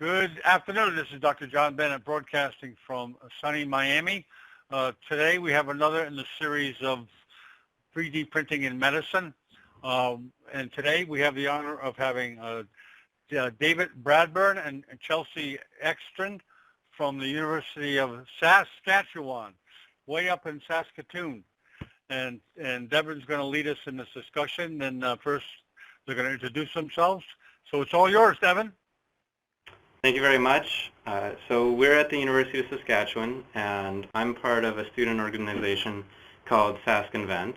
Good afternoon. This is Dr. John Bennett broadcasting from sunny Miami. Today we have another in the series of 3D printing in medicine. And today we have the honor of having David Bradburn and Chelsea Ekstramd from the University of Saskatchewan, way up in Saskatoon. And Devin's going to lead us in this discussion. And first, they're going to introduce themselves. So it's all yours, Devin. Thank you very much. So we're at the University of Saskatchewan, and I'm part of a student organization called Saskatchewan.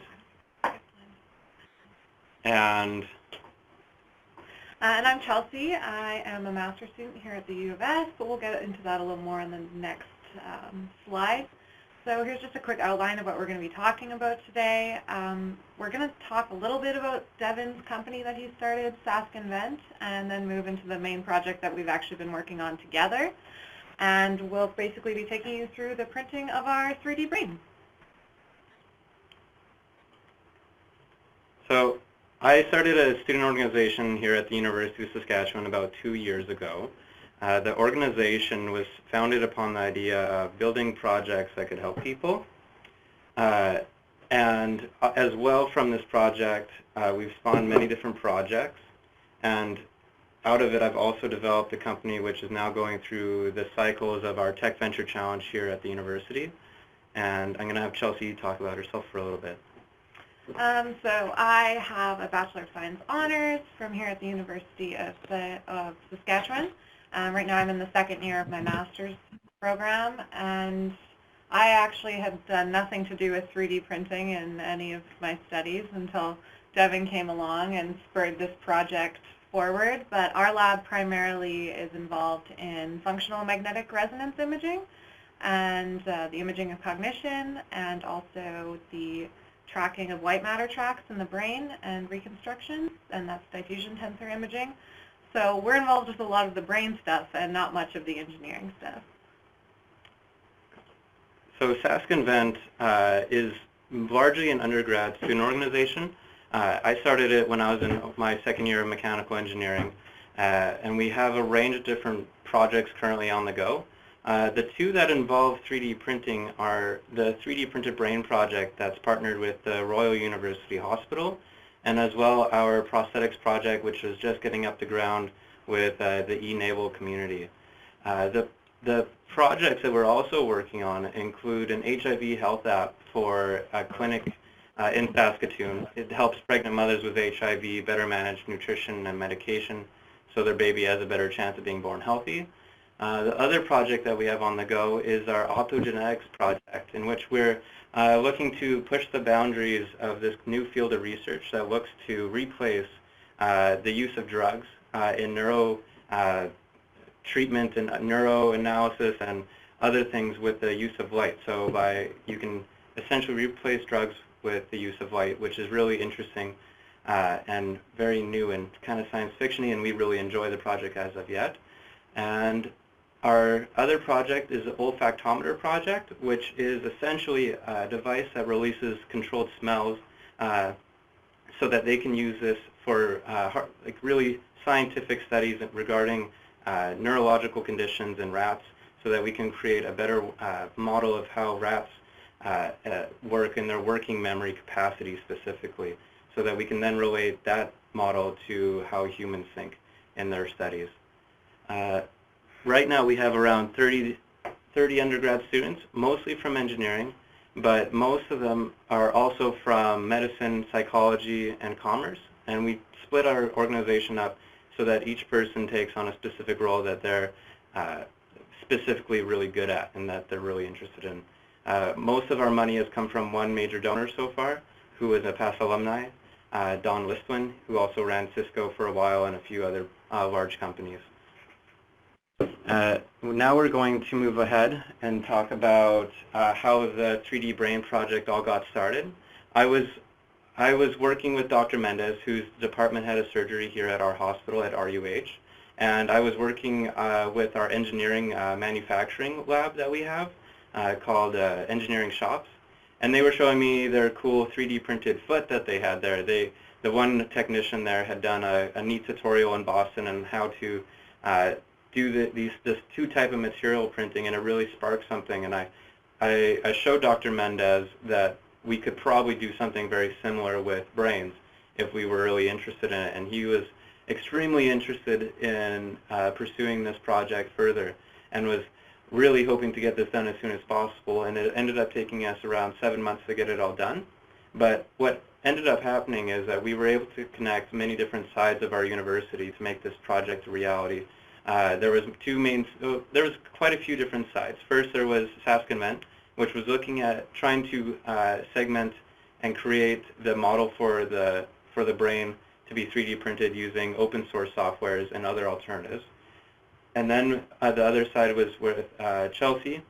And I'm Chelsea. I am a master's student here at the U of S, but we'll get into that a little more in the next slide. So here's just a quick outline of what we're going to be talking about today. We're going to talk a little bit about Devin's company that he started, Saskatchewan, and then move into the main project that we've actually been working on together. And we'll basically be taking you through the printing of our 3D brain. So I started a student organization here at the University of Saskatchewan about 2 years ago. The organization was founded upon the idea of building projects that could help people. And as well from this project, we've spawned many different projects. And out of it, I've also developed a company which is now going through the cycles of our Tech Venture Challenge here at the university. And I'm going to have Chelsea talk about herself for a little bit. So I have a Bachelor of Science Honors from here at the University of Saskatchewan. Right now I'm in the second year of my master's program, and I actually had done nothing to do with 3D printing in any of my studies until Devin came along and spurred this project forward. But our lab primarily is involved in functional magnetic resonance imaging and the imaging of cognition, and also the tracking of white matter tracks in the brain and reconstruction, and that's diffusion tensor imaging. So we're involved with a lot of the brain stuff and not much of the engineering stuff. So Saskatchewan is largely an undergrad student organization. I started it when I was in my second year of mechanical engineering, and we have a range of different projects currently on the go. The two that involve 3D printing are the 3D printed brain project that's partnered with the Royal University Hospital, and as well our prosthetics project, which is just getting up the ground with the e-naval community. The projects that we're also working on include an HIV health app for a clinic in Saskatoon. It helps pregnant mothers with HIV better manage nutrition and medication so their baby has a better chance of being born healthy. The other project that we have on the go is our optogenetics project, in which we're looking to push the boundaries of this new field of research that looks to replace the use of drugs in neuro treatment and neuroanalysis and other things with the use of light. So you can essentially replace drugs with the use of light, which is really interesting and very new and kind of science fiction-y, and we really enjoy the project as of yet. And our other project is the olfactometer project, which is essentially a device that releases controlled smells so that they can use this for really scientific studies regarding neurological conditions in rats, so that we can create a better model of how rats work in their working memory capacity specifically, so that we can then relate that model to how humans think in their studies. Right now we have around 30 undergrad students, mostly from engineering, but most of them are also from medicine, psychology, and commerce. And we split our organization up so that each person takes on a specific role that they're specifically really good at and that they're really interested in. Most of our money has come from one major donor so far, who is a past alumni, Don Listwin, who also ran Cisco for a while and a few other large companies. Now we're going to move ahead and talk about how the 3D brain project all got started. I was working with Dr. Mendez, who's department head of surgery here at our hospital at RUH, and I was working with our engineering manufacturing lab that we have called Engineering Shops, and they were showing me their cool 3D printed foot that they had there. The one technician there had done a neat tutorial in Boston on how to do this two type of material printing, and it really sparked something. And I showed Dr. Mendez that we could probably do something very similar with brains if we were really interested in it, and he was extremely interested in pursuing this project further and was really hoping to get this done as soon as possible, and it ended up taking us around 7 months to get it all done. But what ended up happening is that we were able to connect many different sides of our university to make this project a reality. There was quite a few different sides. First, there was SaskConvent, which was looking at trying to segment and create the model for the brain to be 3D printed using open source softwares and other alternatives. And then the other side was with Chelsea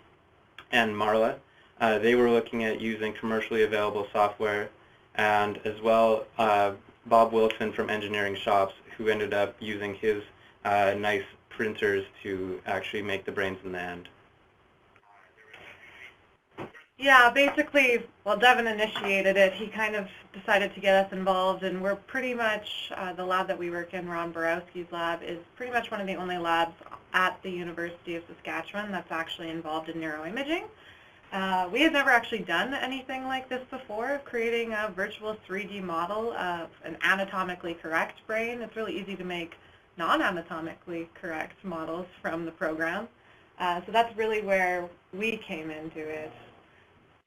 and Marla. They were looking at using commercially available software, and as well Bob Wilson from Engineering Shops, who ended up using his nice printers to actually make the brains in the end. Yeah, basically, well, Devin initiated it. He kind of decided to get us involved, and we're pretty much, the lab that we work in, Ron Borowski's lab, is pretty much one of the only labs at the University of Saskatchewan that's actually involved in neuroimaging. We had never actually done anything like this before, creating a virtual 3D model of an anatomically correct brain. It's really easy to make non-anatomically correct models from the program. So that's really where we came into it,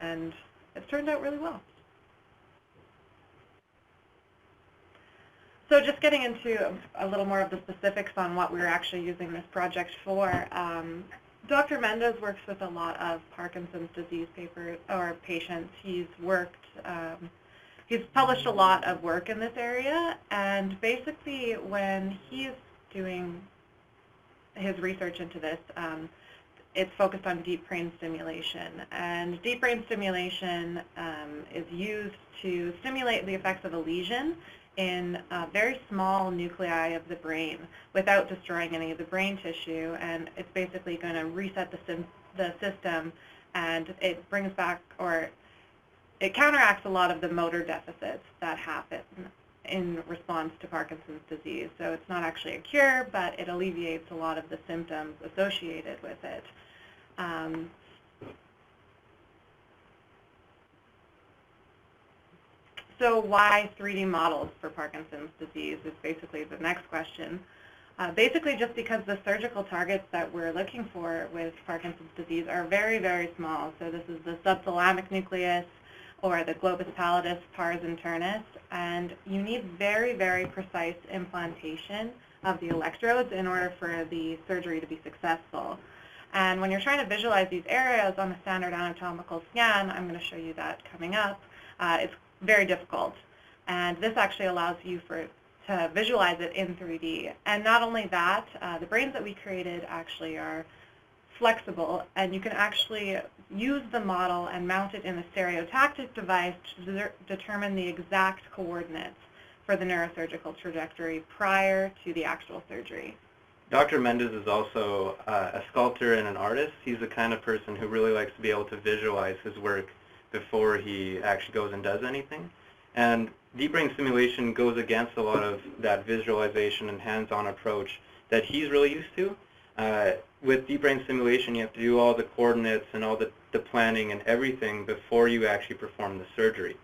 and it's turned out really well. So just getting into a little more of the specifics on what we're actually using this project for. Dr. Mendez works with a lot of Parkinson's disease patients. He's published a lot of work in this area, and basically when he's doing his research into this, it's focused on deep brain stimulation. And deep brain stimulation is used to stimulate the effects of a lesion in very small nuclei of the brain without destroying any of the brain tissue, and it's basically going to reset the system, and it brings back, or it counteracts a lot of the motor deficits that happen in response to Parkinson's disease. So it's not actually a cure, but it alleviates a lot of the symptoms associated with it. So why 3D models for Parkinson's disease is basically the next question. Basically just because the surgical targets that we're looking for with Parkinson's disease are very, very small. So this is the subthalamic nucleus or the globus pallidus, pars internus, and you need very, very precise implantation of the electrodes in order for the surgery to be successful. And when you're trying to visualize these areas on a standard anatomical scan, I'm going to show you that coming up, it's very difficult. And this actually allows you to visualize it in 3D. And not only that, the brains that we created actually are flexible, and you can actually use the model and mount it in a stereotactic device to determine the exact coordinates for the neurosurgical trajectory prior to the actual surgery. Dr. Mendez is also a sculptor and an artist. He's the kind of person who really likes to be able to visualize his work before he actually goes and does anything. And deep brain stimulation goes against a lot of that visualization and hands-on approach that he's really used to. With deep brain stimulation, you have to do all the coordinates and all the planning and everything before you actually perform the surgery.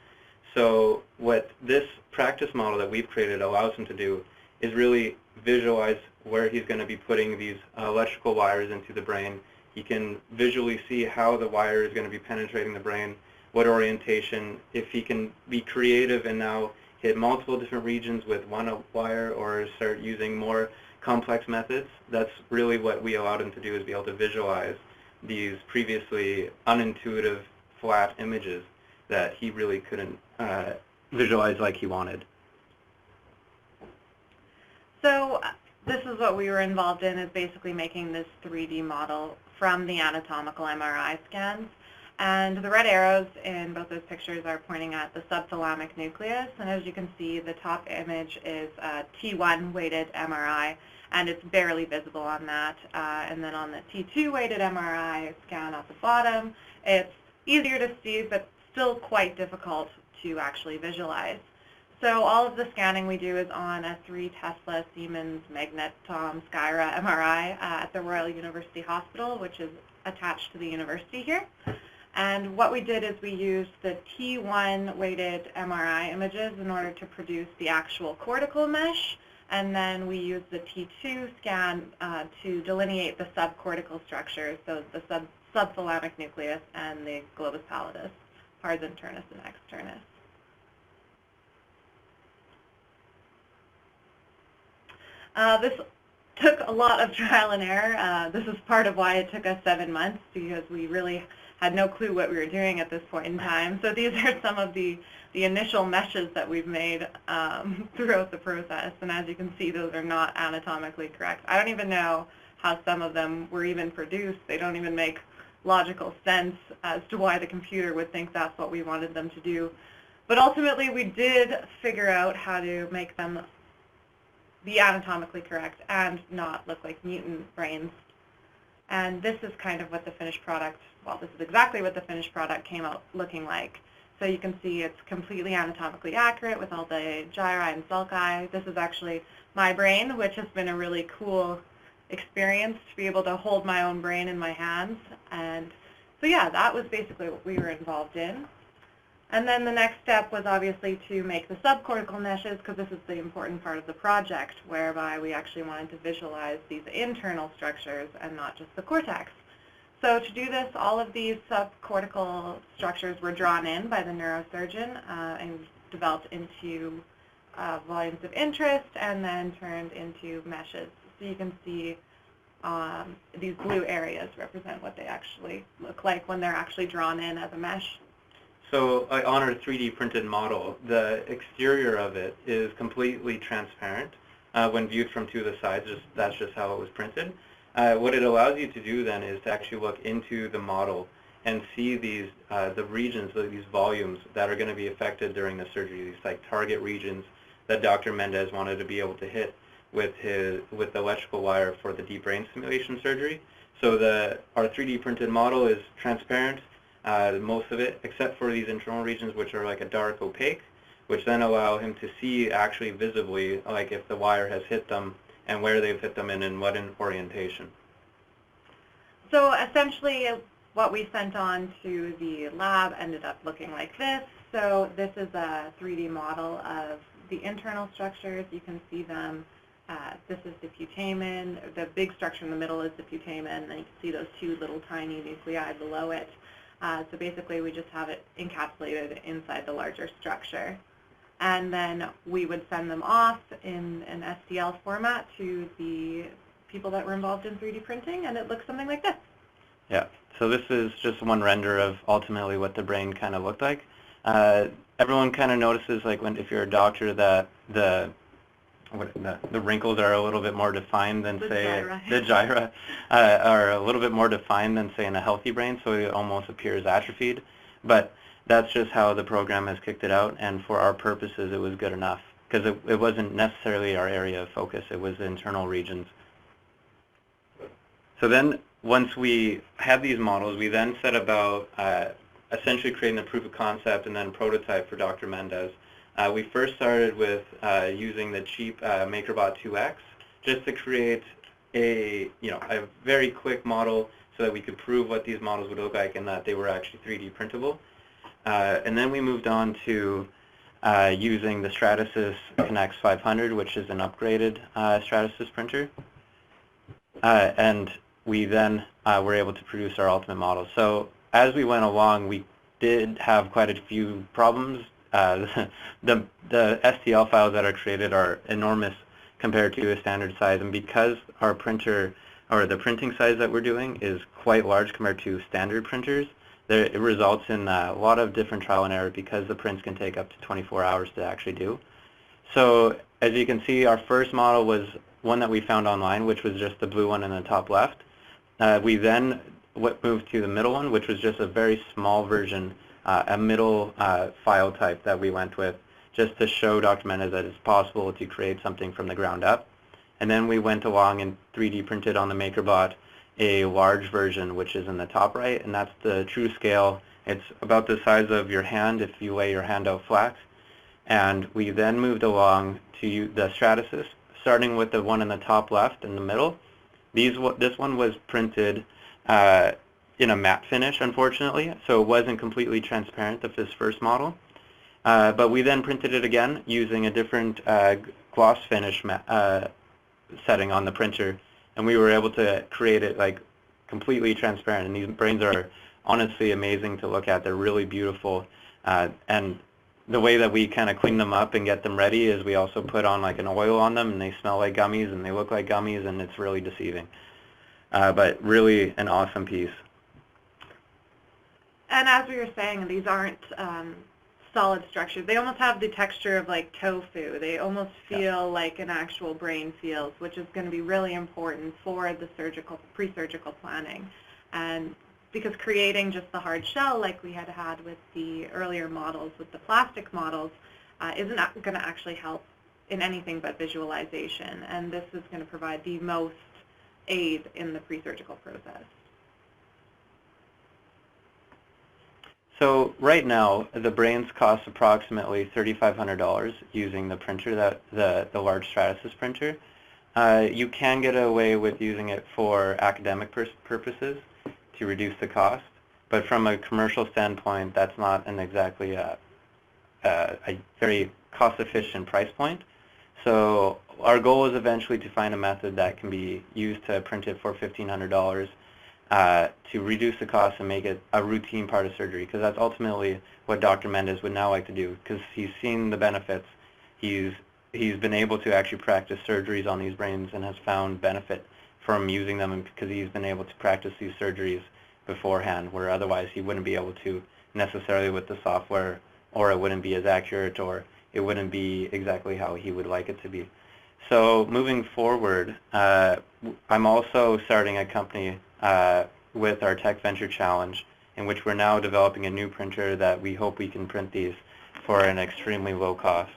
So what this practice model that we've created allows him to do is really visualize where he's going to be putting these electrical wires into the brain. He can visually see how the wire is going to be penetrating the brain, what orientation, if he can be creative and now hit multiple different regions with one wire or start using more complex methods. That's really what we allowed him to do, is be able to visualize these previously unintuitive flat images that he really couldn't visualize like he wanted. So this is what we were involved in, is basically making this 3D model from the anatomical MRI scans. And the red arrows in both those pictures are pointing at the subthalamic nucleus. And as you can see, the top image is a T1 weighted MRI, and it's barely visible on that. And then on the T2 weighted MRI scan at the bottom, it's easier to see, but still quite difficult to actually visualize. So all of the scanning we do is on a 3 Tesla Siemens Magnetom Skyra MRI at the Royal University Hospital, which is attached to the university here. And what we did is we used the T1 weighted MRI images in order to produce the actual cortical mesh, and then we used the T2 scan to delineate the subcortical structures, so the subthalamic nucleus and the globus pallidus, pars internus and externus. This took a lot of trial and error. This is part of why it took us 7 months, because we really had no clue what we were doing at this point in time. So these are some of the initial meshes that we've made throughout the process. And as you can see, those are not anatomically correct. I don't even know how some of them were even produced. They don't even make logical sense as to why the computer would think that's what we wanted them to do. But ultimately, we did figure out how to make them be anatomically correct and not look like mutant brains. And this is kind of what the finished product, well, this is exactly what the finished product came out looking like. So you can see it's completely anatomically accurate with all the gyri and sulci. This is actually my brain, which has been a really cool experience to be able to hold my own brain in my hands. And so yeah, that was basically what we were involved in. And then the next step was obviously to make the subcortical meshes, because this is the important part of the project, whereby we actually wanted to visualize these internal structures and not just the cortex. So to do this, all of these subcortical structures were drawn in by the neurosurgeon and developed into volumes of interest and then turned into meshes. So you can see these blue areas represent what they actually look like when they're actually drawn in as a mesh. So on our 3D printed model, the exterior of it is completely transparent when viewed from to the sides. That's just how it was printed. What it allows you to do then is to actually look into the model and see these the regions, these volumes that are going to be affected during the surgery. These like target regions that Dr. Mendez wanted to be able to hit with the electrical wire for the deep brain stimulation surgery. So our 3D printed model is transparent. Most of it, except for these internal regions, which are like a dark opaque, which then allow him to see actually visibly, like if the wire has hit them and where they've hit them and in what orientation. So essentially what we sent on to the lab ended up looking like this. So this is a 3D model of the internal structures. You can see them. This is the putamen. The big structure in the middle is the putamen, and then you can see those two little tiny nuclei below it. So basically we just have it encapsulated inside the larger structure. And then we would send them off in an STL format to the people that were involved in 3D printing, and it looks something like this. Yeah, so this is just one render of ultimately what the brain kind of looked like. Everyone kind of notices, like if you're a doctor, that the wrinkles are a little bit more defined than the gyra are a little bit more defined than say in a healthy brain, so it almost appears atrophied. But that's just how the program has kicked it out, and for our purposes it was good enough, because it wasn't necessarily our area of focus, it was the internal regions. So then once we had these models, we then set about essentially creating the proof of concept and then prototype for Dr. Mendez. We first started with using the cheap MakerBot 2X just to create a very quick model so that we could prove what these models would look like and that they were actually 3D printable. And then we moved on to using the Stratasys Connect 500, which is an upgraded Stratasys printer. And we then were able to produce our ultimate model. So as we went along, we did have quite a few problems. The STL files that are created are enormous compared to a standard size, and because our printer, or the printing size that we're doing, is quite large compared to standard printers, it results in a lot of different trial and error because the prints can take up to 24 hours to actually do. So as you can see, our first model was one that we found online, which was just the blue one in the top left. We then moved to the middle one, which was just a very small version, a middle file type that we went with, just to show Dr. Mendez that it's possible to create something from the ground up. And then we went along and 3D printed on the MakerBot a large version, which is in the top right, and that's the true scale. It's about the size of your hand if you lay your hand out flat. And we then moved along to the Stratasys, starting with the one in the top left in the middle. This one was printed in a matte finish, unfortunately, so it wasn't completely transparent, this first model. But we then printed it again using a different gloss finish setting on the printer, and we were able to create it like completely transparent. And these brains are honestly amazing to look at. They're really beautiful, and the way that we kind of clean them up and get them ready is we also put on like an oil on them, and they smell like gummies and they look like gummies, and it's really deceiving. But really an awesome piece. And as we were saying, these aren't solid structures. They almost have the texture of like tofu. They almost feel like an actual brain feels, which is going to be really important for the pre-surgical planning. And because creating just the hard shell like we had with the earlier models, with the plastic models, isn't going to actually help in anything but visualization. And this is going to provide the most aid in the pre-surgical process. So right now, the brains cost approximately $3,500 using the printer, the large Stratasys printer. You can get away with using it for academic purposes to reduce the cost, but from a commercial standpoint, that's not an exactly a very cost-efficient price point. So our goal is eventually to find a method that can be used to print it for $1,500 to reduce the cost and make it a routine part of surgery, because that's ultimately what Dr. Mendez would now like to do, because he's seen the benefits. He's been able to actually practice surgeries on these brains and has found benefit from using them, because he's been able to practice these surgeries beforehand, where otherwise he wouldn't be able to necessarily with the software, or it wouldn't be as accurate, or it wouldn't be exactly how he would like it to be. So moving forward, I'm also starting a company with our Tech Venture Challenge, in which we're now developing a new printer that we hope we can print these for an extremely low cost.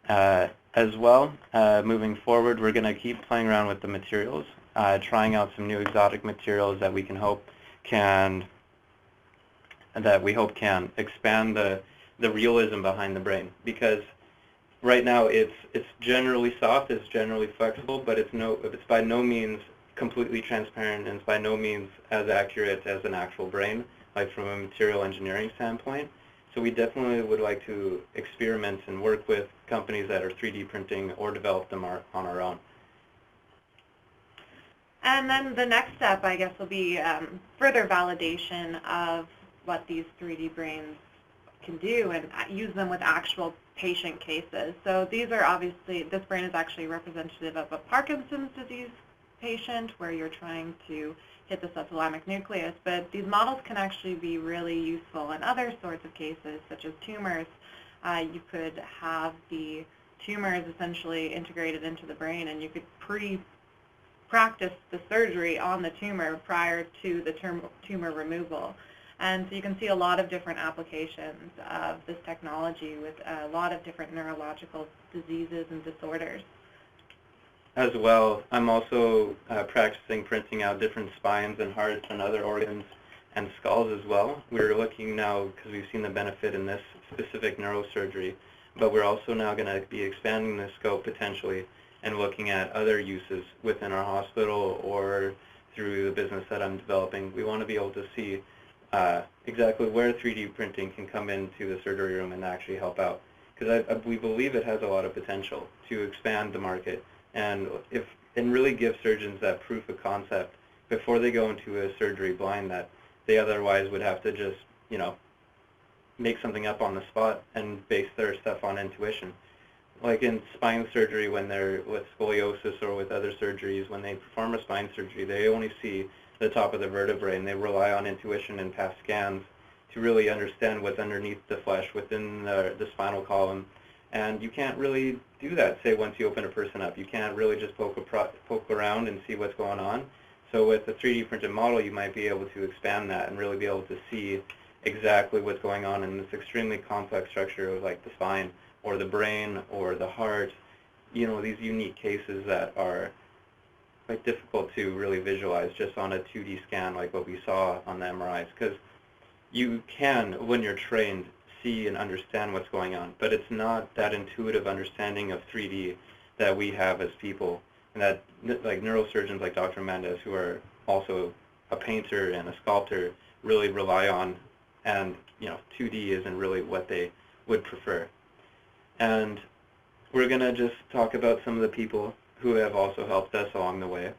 As well, moving forward, we're going to keep playing around with the materials, trying out some new exotic materials that we can expand the realism behind the brain, because right now it's generally soft, it's generally flexible, but it's by no means completely transparent, and it's by no means as accurate as an actual brain, like from a material engineering standpoint. So we definitely would like to experiment and work with companies that are 3D printing or develop them on our own. And then the next step, I guess, will be further validation of what these 3D brains can do and use them with actual patient cases. So these are obviously, this brain is actually representative of a Parkinson's disease patient where you're trying to hit the subthalamic nucleus, but these models can actually be really useful in other sorts of cases, such as tumors. You could have the tumors essentially integrated into the brain, and you could practice the surgery on the tumor prior to the tumor removal. And so you can see a lot of different applications of this technology with a lot of different neurological diseases and disorders. As well, I'm also practicing printing out different spines and hearts and other organs and skulls as well. We're looking now, because we've seen the benefit in this specific neurosurgery, but we're also now going to be expanding the scope potentially and looking at other uses within our hospital or through the business that I'm developing. We want to be able to see exactly where 3D printing can come into the surgery room and actually help out, because we believe it has a lot of potential to expand the market and really give surgeons that proof of concept before they go into a surgery blind that they otherwise would have to just, make something up on the spot and base their stuff on intuition. Like in spine surgery, when they're with scoliosis or with other surgeries, when they perform a spine surgery, they only see the top of the vertebrae, and they rely on intuition and past scans to really understand what's underneath the flesh within the spinal column. And you can't really do that, say, once you open a person up. You can't really just poke around and see what's going on. So with a 3D printed model, you might be able to expand that and really be able to see exactly what's going on in this extremely complex structure of like the spine or the brain or the heart, these unique cases that are quite difficult to really visualize just on a 2D scan like what we saw on the MRIs. Because you can, when you're trained, see and understand what's going on. But it's not that intuitive understanding of 3D that we have as people, and that like neurosurgeons like Dr. Mendez, who are also a painter and a sculptor, really rely on, and 2D isn't really what they would prefer. And we're going to just talk about some of the people who have also helped us along the way.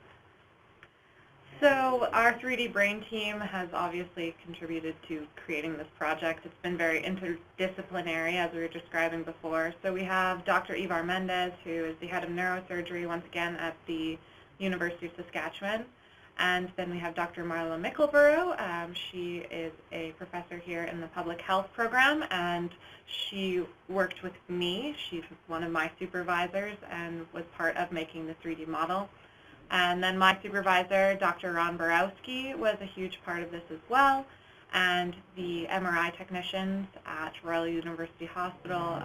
So our 3D brain team has obviously contributed to creating this project. It's been very interdisciplinary, as we were describing before. So we have Dr. Ivar Mendez, who is the head of neurosurgery, once again, at the University of Saskatchewan. And then we have Dr. Marla Mickelborough. She is a professor here in the public health program, and she worked with me. She's one of my supervisors and was part of making the 3D model. And then my supervisor, Dr. Ron Borowski, was a huge part of this as well. And the MRI technicians at Royal University Hospital,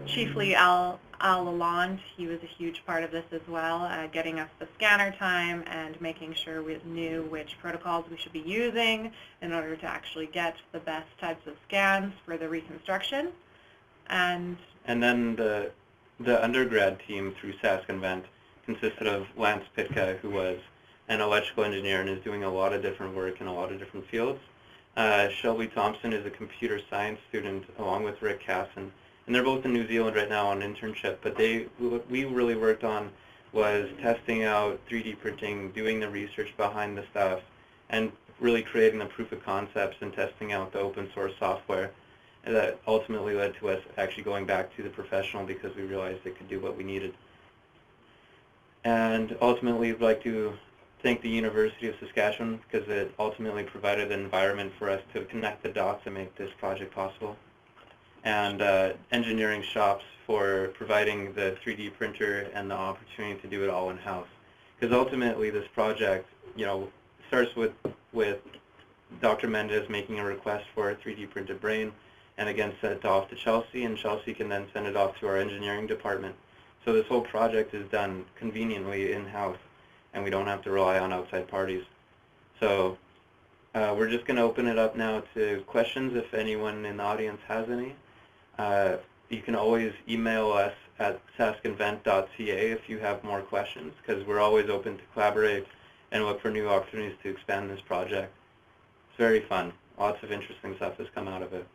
chiefly Al Lalonde, he was a huge part of this as well, getting us the scanner time and making sure we knew which protocols we should be using in order to actually get the best types of scans for the reconstruction. And then the undergrad team through SaskInvent consisted of Lance Pitka, who was an electrical engineer and is doing a lot of different work in a lot of different fields. Shelby Thompson is a computer science student along with Rick Casson, and they're both in New Zealand right now on internship, but what we really worked on was testing out 3D printing, doing the research behind the stuff, and really creating the proof of concepts and testing out the open source software. And that ultimately led to us actually going back to the professional because we realized it could do what we needed. And ultimately, we'd like to thank the University of Saskatchewan because it ultimately provided an environment for us to connect the dots and make this project possible. And engineering shops for providing the 3D printer and the opportunity to do it all in-house. Because ultimately, this project, starts with Dr. Mendez making a request for a 3D printed brain, and again sent it off to Chelsea, and Chelsea can then send it off to our engineering department. So this whole project is done conveniently in-house, and we don't have to rely on outside parties. So we're just going to open it up now to questions if anyone in the audience has any. You can always email us at saskinvent.ca if you have more questions, because we're always open to collaborate and look for new opportunities to expand this project. It's very fun. Lots of interesting stuff has come out of it.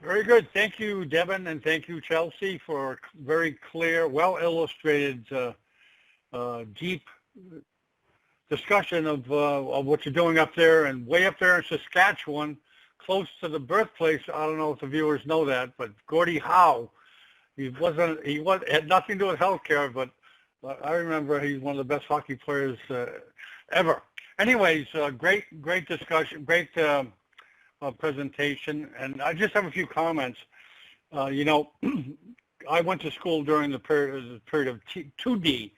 Very good. Thank you, Devin, and thank you, Chelsea, for very clear, well-illustrated, deep discussion of what you're doing up there, and way up there in Saskatchewan, close to the birthplace. I don't know if the viewers know that, but Gordie Howe, he had nothing to do with healthcare, but I remember he's one of the best hockey players ever. Anyways, great discussion, great presentation, and I just have a few comments. I went to school during the period of 2D,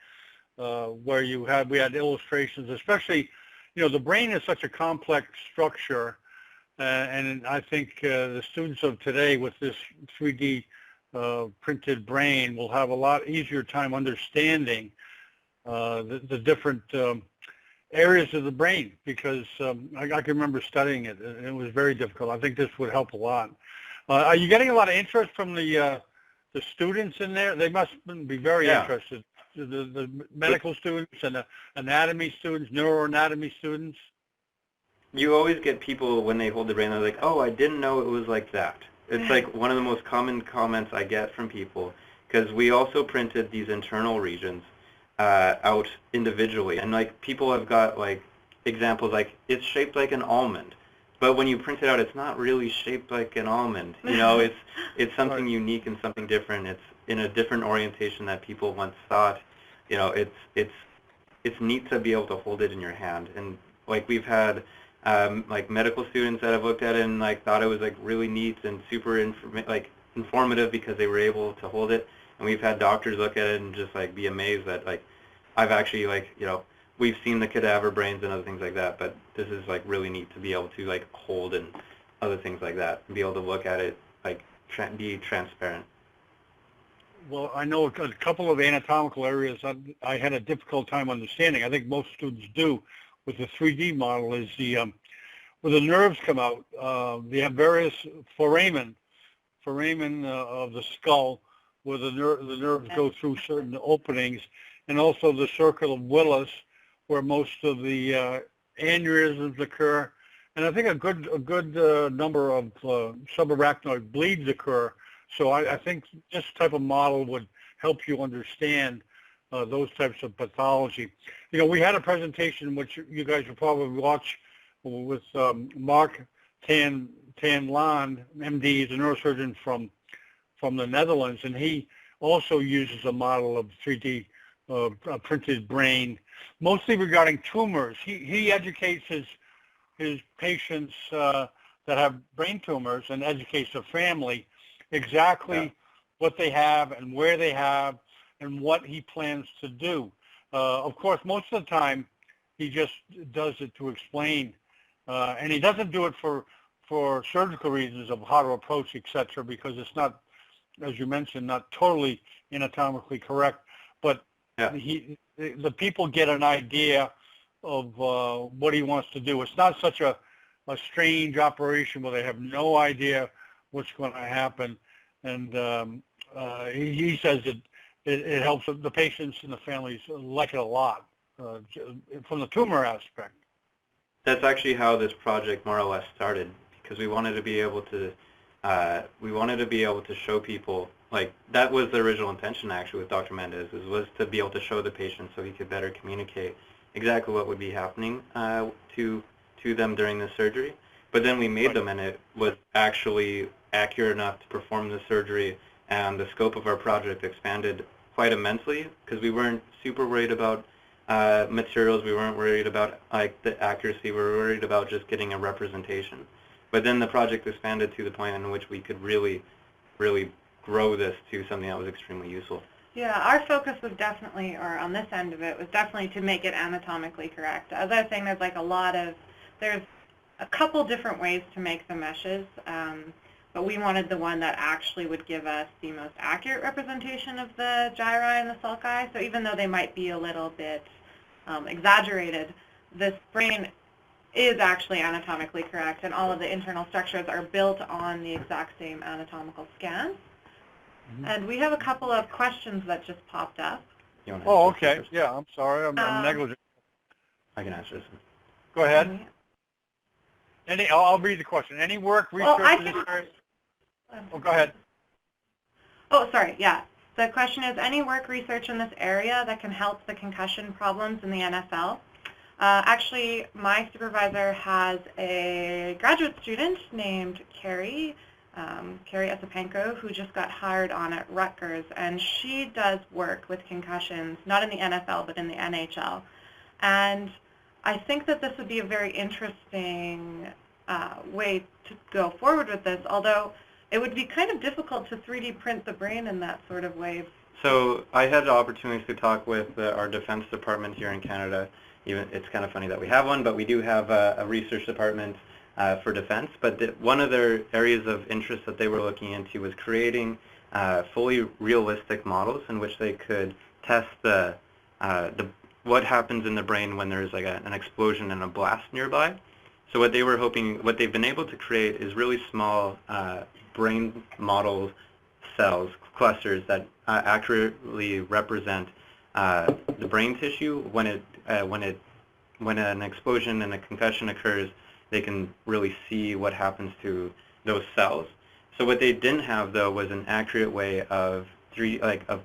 where we had illustrations, especially, the brain is such a complex structure, and I think the students of today with this 3D printed brain will have a lot easier time understanding the different areas of the brain, because I can remember studying it, and it was very difficult. I think this would help a lot. Are you getting a lot of interest from the students in there? They must be very interested. The medical students and the anatomy students, neuroanatomy students. You always get people when they hold the brain, they're like, "Oh, I didn't know it was like that." It's like one of the most common comments I get from people, because we also printed these internal regions out individually, and like people have got like examples like it's shaped like an almond, but when you print it out, it's not really shaped like an almond. It's something unique and something different. It's in a different orientation that people once thought. It's neat to be able to hold it in your hand, and like we've had like medical students that have looked at it and like thought it was like really neat and super informative because they were able to hold it. And we've had doctors look at it and just like be amazed that like I've actually we've seen the cadaver brains and other things like that, but this is like really neat to be able to like hold and other things like that and be able to look at it like be transparent. Well, I know a couple of anatomical areas I had a difficult time understanding. I think most students do with the 3D model is where the nerves come out. They have various foramen of the skull, where the nerves go through certain openings, and also the circle of Willis, where most of the aneurysms occur, and I think a good number of subarachnoid bleeds occur. So I think this type of model would help you understand those types of pathology. You know, we had a presentation which you guys will probably watch with Mark Tan Laan, MD, he's a neurosurgeon from the Netherlands, and he also uses a model of 3D printed brain, mostly regarding tumors. He educates his patients that have brain tumors and educates the family exactly what they have and where they have and what he plans to do. Of course, most of the time, he just does it to explain, and he doesn't do it for surgical reasons of how to approach, etc., because it's not, as you mentioned, not totally anatomically correct, but the people get an idea of what he wants to do. It's not such a strange operation where they have no idea what's going to happen, and he says that it helps the patients and the families like it a lot from the tumor aspect. That's actually how this project more or less started, because we wanted to be able to show people, like, that was the original intention actually with Dr. Mendez, was to be able to show the patient so he could better communicate exactly what would be happening to them during the surgery. But then we made them, and it was actually accurate enough to perform the surgery, and the scope of our project expanded quite immensely, because we weren't super worried about materials, we weren't worried about like the accuracy, we were worried about just getting a representation. But then the project expanded to the point in which we could really grow this to something that was extremely useful. Yeah, our focus was definitely, or on this end of it, was definitely to make it anatomically correct. As I was saying, there's a couple different ways to make the meshes, but we wanted the one that actually would give us the most accurate representation of the gyri and the sulci. So even though they might be a little bit exaggerated, this brain is actually anatomically correct, and all of the internal structures are built on the exact same anatomical scans. Mm-hmm. And we have a couple of questions that just popped up. Oh, okay. Yeah, I'm sorry. I'm negligent. I can answer this one. Go ahead. I'll read the question. Any work, research in this area? Oh, go ahead. Oh, sorry. Yeah. The question is, any work, research in this area that can help the concussion problems in the NFL? Actually, my supervisor has a graduate student named Carrie Esipenko, who just got hired on at Rutgers, and she does work with concussions, not in the NFL, but in the NHL. And I think that this would be a very interesting way to go forward with this, although it would be kind of difficult to 3D print the brain in that sort of way. So I had the opportunity to talk with our defense department here in Canada. Even it's kind of funny that we have one, but we do have a research department for defense. But one of their areas of interest that they were looking into was creating fully realistic models in which they could test what happens in the brain when there's like an explosion and a blast nearby. So what they've been able to create is really small brain model cells, clusters that accurately represent the brain tissue. When an explosion and a concussion occurs, they can really see what happens to those cells. So what they didn't have, though, was an accurate way of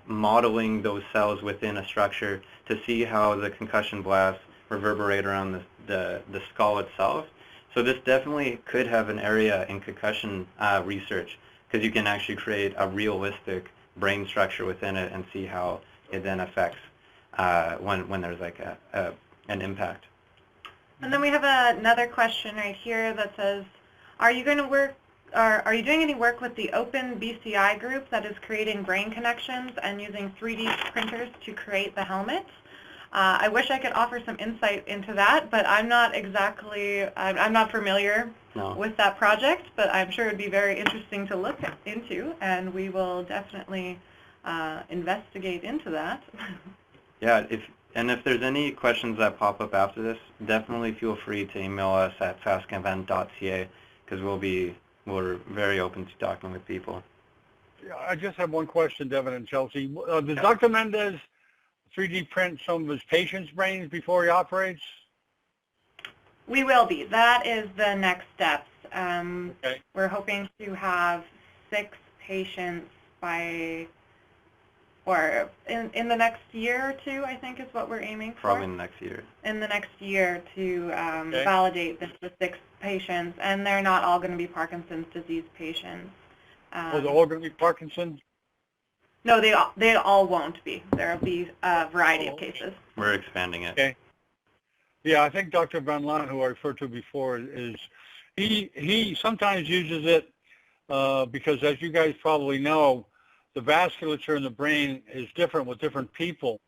modeling those cells within a structure to see how the concussion blasts reverberate around the skull itself. So this definitely could have an area in concussion research, because you can actually create a realistic brain structure within it and see how it then affects when there's like an impact. And then we have another question right here that says, are you doing any work with the Open BCI group that is creating brain connections and using 3D printers to create the helmets? I wish I could offer some insight into that, but I'm not familiar with that project, but I'm sure it would be very interesting to look into, and we will definitely investigate into that. Yeah, And if there's any questions that pop up after this, definitely feel free to email us at fastconvent.ca because we're very open to talking with people. Yeah, I just have one question, Devin and Chelsea. Does Dr. Mendez 3D print some of his patients' brains before he operates? We will be. That is the next steps. Okay. We're hoping to have 6 patients or in the next year or 2, I think is what we're aiming for. Probably in the next year. In the next year to Okay. validate this with 6 patients, and they're not all going to be Parkinson's disease patients. They're all going to be Parkinson's? No, they all won't be. There will be a variety of cases. We're expanding it. Okay. Yeah, I think Dr. Ben Laden, who I referred to before, he sometimes uses it because, as you guys probably know, the vasculature in the brain is different with different people.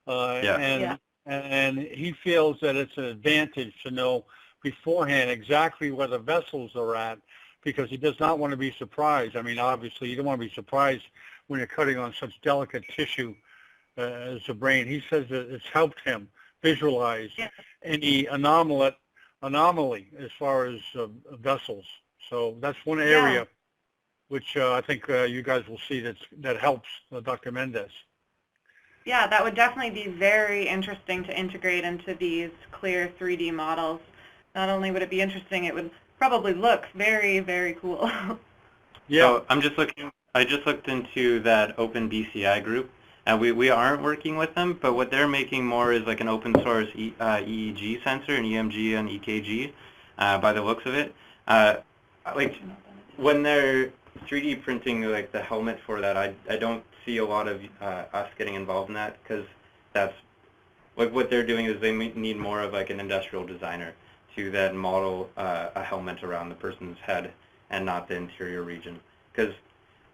And he feels that it's an advantage to know beforehand exactly where the vessels are at because he does not want to be surprised. I mean, obviously, you don't want to be surprised when you're cutting on such delicate tissue as the brain. He says that it's helped him visualize any anomaly as far as vessels. So that's one area which I think you guys will see that helps Dr. Mendez. Yeah, that would definitely be very interesting to integrate into these clear 3D models. Not only would it be interesting, it would probably look very, very cool. Yeah. So I just looked into that Open BCI group, and we aren't working with them, but what they're making more is like an open source EEG sensor, an EMG and EKG, by the looks of it. Like when they're 3D printing like the helmet for that, I don't see a lot of us getting involved in that because that's like what they're doing is they need more of like an industrial designer to then model a helmet around the person's head and not the interior region. Because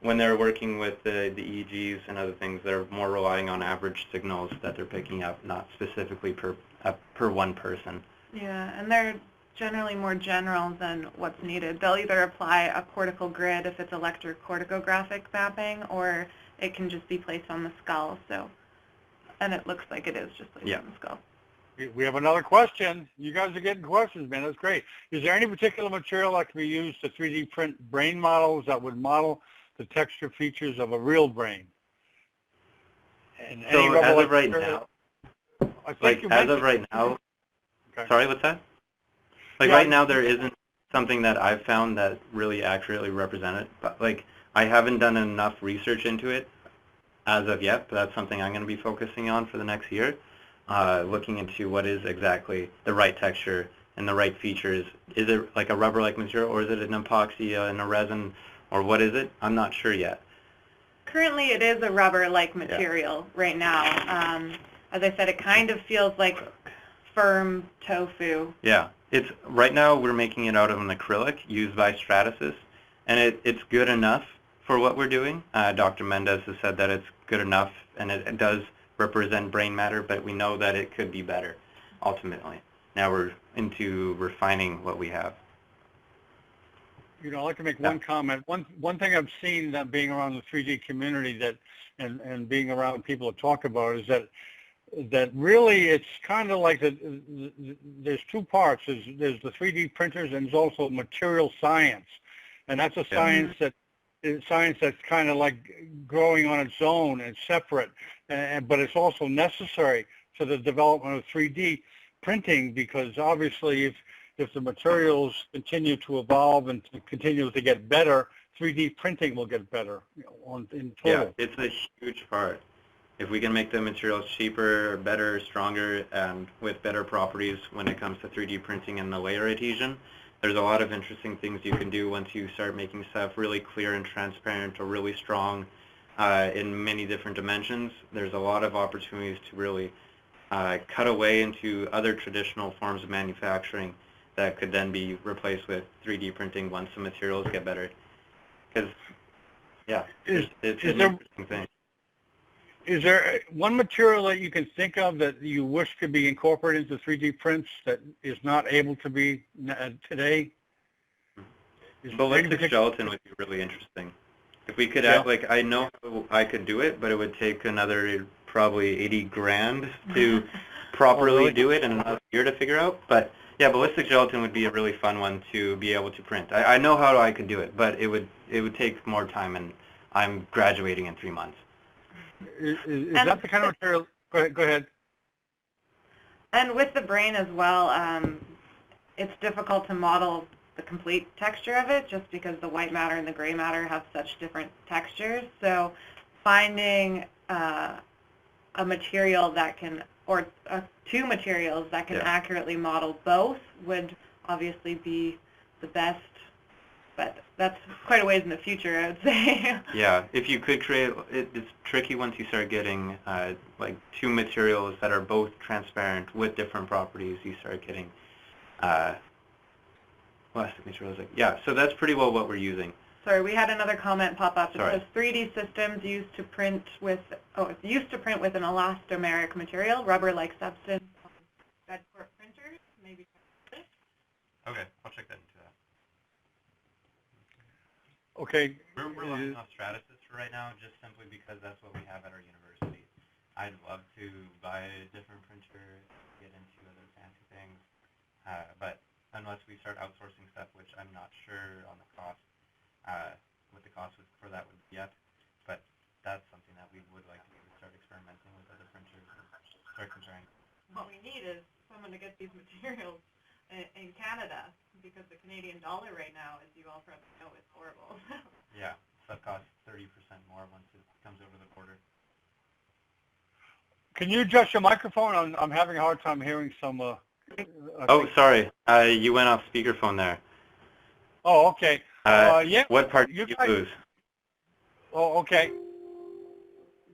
when they're working with the EEGs and other things, they're more relying on average signals that they're picking up, not specifically per one person. Yeah, and they're generally more general than what's needed. They'll either apply a cortical grid if it's electrocorticographic mapping, or it can just be placed on the skull. So, and it looks like it is just placed on the skull. We have another question. You guys are getting questions, man. That's great. Is there any particular material that can be used to 3D print brain models that would model the texture features of a real brain? And so as of right now, Okay. Sorry, what's that? Like right now there isn't something that I've found that really accurately represent it, but like I haven't done enough research into it as of yet, but that's something I'm going to be focusing on for the next year, looking into what is exactly the right texture and the right features. Is it like a rubber-like material, or is it an epoxy and a resin, or what is it? I'm not sure yet. Currently it is a rubber-like material right now. As I said, it kind of feels like firm tofu. Yeah. It's right now we're making it out of an acrylic used by Stratasys, and it's good enough for what we're doing. Dr. Mendez has said that it's good enough, and it does represent brain matter, but we know that it could be better ultimately. Now we're into refining what we have. You know, I'd like to make one comment. One thing I've seen that being around the 3D community and being around people that talk about it is that really it's kind of like there's 2 parts. There's the 3D printers and there's also material science, and that's a science that's kind of like growing on its own and separate, but it's also necessary to the development of 3D printing because obviously if the materials continue to evolve and to continue to get better, 3D printing will get better in total. Yeah, it's a huge part. If we can make the materials cheaper, better, stronger, and with better properties when it comes to 3D printing and the layer adhesion, there's a lot of interesting things you can do once you start making stuff really clear and transparent or really strong in many different dimensions. There's a lot of opportunities to really cut away into other traditional forms of manufacturing that could then be replaced with 3D printing once the materials get better. Because, yeah, it's an interesting thing. Is there one material that you can think of that you wish could be incorporated into 3D prints that is not able to be today? Ballistic gelatin would be really interesting. If we could add, like, I know I could do it, but it would take another probably 80 grand to properly do it and another year to figure out. But yeah, ballistic gelatin would be a really fun one to be able to print. I know how I could do it, but it would take more time, and I'm graduating in 3 months. Is that the kind of material? Go ahead. And with the brain as well, it's difficult to model the complete texture of it just because the white matter and the gray matter have such different textures. So finding a material that can, or two materials that can accurately model both would obviously be the best, but that's quite a ways in the future, I would say. Yeah, if you could create, it's tricky once you start getting like two materials that are both transparent with different properties. You start getting plastic materials. Yeah, so that's pretty well what we're using. Sorry, we had another comment pop up. It Sorry. says 3D systems used to print with, it's used to print with an elastomeric material, rubber-like substance on Bedport printers. Maybe. Okay, I'll check that into that. Okay. We're relying on Stratasys for right now, just simply because that's what we have at our university. I'd love to buy a different printer, get into other fancy things, but unless we start outsourcing stuff, which I'm not sure on the cost, what the cost for that would be yet, but that's something that we would like to do, start experimenting with other printers and start comparing. What we need is someone to get these materials in Canada, because the Canadian dollar right now, as you all probably know, is horrible. Yeah, stuff costs 30% more once it comes over the border. Can you adjust your microphone? I'm having a hard time hearing some. Oh, sorry. You went off speakerphone there. Oh, okay. Yeah. What part did you lose? Oh, okay.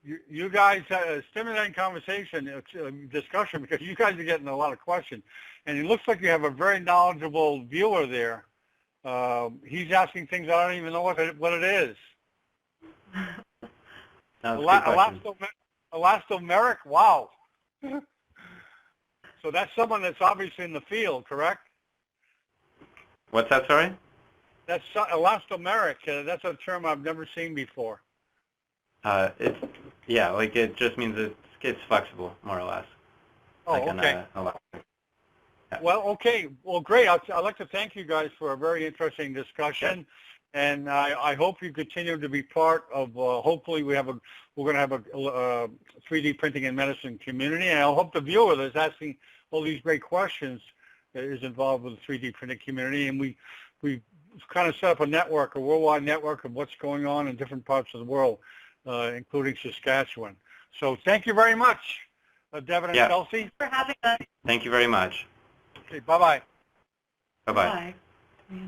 You guys stimulating conversation, discussion, because you guys are getting a lot of questions, and it looks like you have a very knowledgeable viewer there. He's asking things I don't even know what it is. Elastomeric? Wow. So that's someone that's obviously in the field, correct? What's that, sorry? That's elastomeric. That's a term I've never seen before. Yeah, like it just means it's flexible, more or less. Oh, like okay. Yeah. Well, okay. Well, great. I'd like to thank you guys for a very interesting discussion, and I hope you continue to be part of. Hopefully, we're going to have a 3D printing in medicine community, and I hope the viewer that's asking all these great questions is involved with the 3D printing community, and we kind of set up a network, a worldwide network of what's going on in different parts of the world, including Saskatchewan. So thank you very much, Devin and Chelsea. For having us. Thank you very much. Okay, bye-bye. Bye-bye. Bye.